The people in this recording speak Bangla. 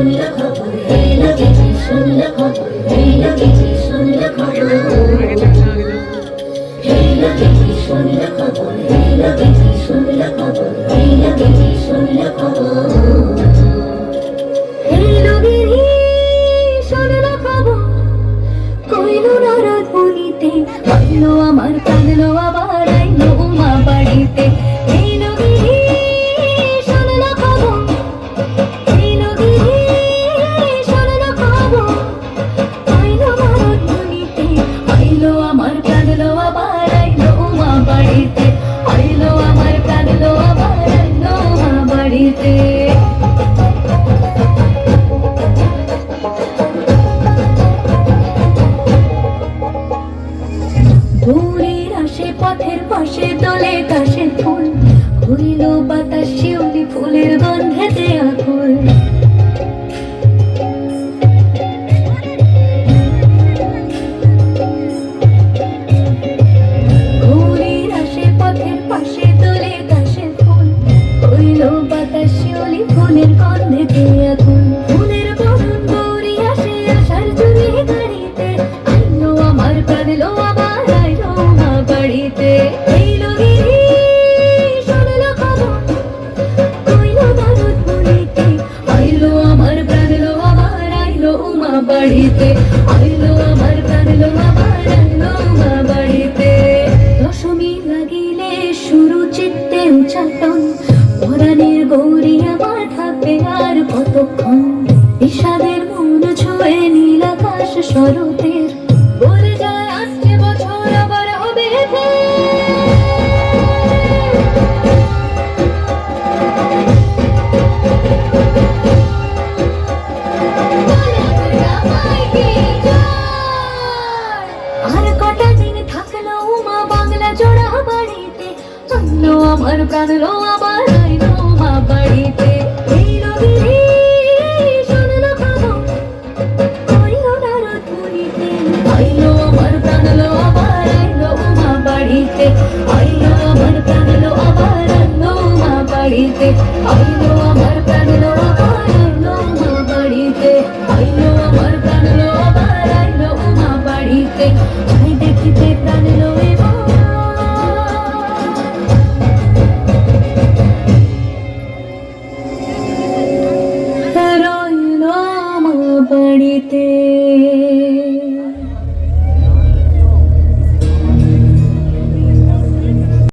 শুনলে খবর, এই লগেছি শুনলে খবর, এই লগেছি শুনলে খবর, এই লগেছি শুনলে খবর, এই লগেছি শুনলে খবর, এই লগেছি শুনলে খবর, এই লগেছি শুনলে খবর। কইলো না রাত বনিতে, আইলো আমার কাঁদলো আবার আইলো মা বাড়িতে। এই লগেছি শুনলে খবর, এই লগেছি শুনলে খবর। আইলো না রাত বনিতে, আইলো আমার কাঁদলো আবার আইলো মা বাড়িতে। আইলো আমার কাঁদলো আবার আইলো মা বাড়িতে। দূরের আসে পথের পাশে দোলে কাশে ফুল, হইল বাতাস শিউলি ফুলের গন্ধেতে আকুল। দূরের আসে পথের পাশে দোলে কাশে ফুল, হইল বাতাস শিউলি ফুলের গন্ধেতে আকুল। ফুলের বরণ গৌরী আসে আশার জুড়ি গাড়িতে, আইলো আমার কাঁদলো আবার আইলো মা বাড়িতে। এই লগেছি শুনলো খবর, কইলো না রাত বনিতে, আইলো আমার কাঁদলো আবার আইলো মা বাড়িতে। আইলো আমার কাঁদলো আবার আইলো মা বাড়িতে। দশমী লাগিলে শুরু চিত্তে উচ্চাটন, পরাণের গৌরী আমার থাকবে আর কতক্ষণ। বিষাদের মন ছুঁয়ে নীল আকাশ শরতের, বলে যায় আসছে বছর আবার হবে আর কটা দিন থাকলো মা বাংলা জোড়া বাড়িতে, আইলো আমার প্রাণলো আবার আইলো মা বাড়িতে। এই লগেছি শুনলো খবর, কইলো না রাত বনিতে, আইলো আমার প্রাণলো আবার আইলো মা বাড়িতে। আইলো আমার প্রাণলো আবার আইলো মা বাড়িতে। আইলো আমার প্রাণলো আবার আইলো মা বাড়িতে। আইলো আমার প্রাণলো আবার আইলো মা বাড়িতে। যাই দেখিতে প্রাণলো এবার রইলো মা বাড়িতে।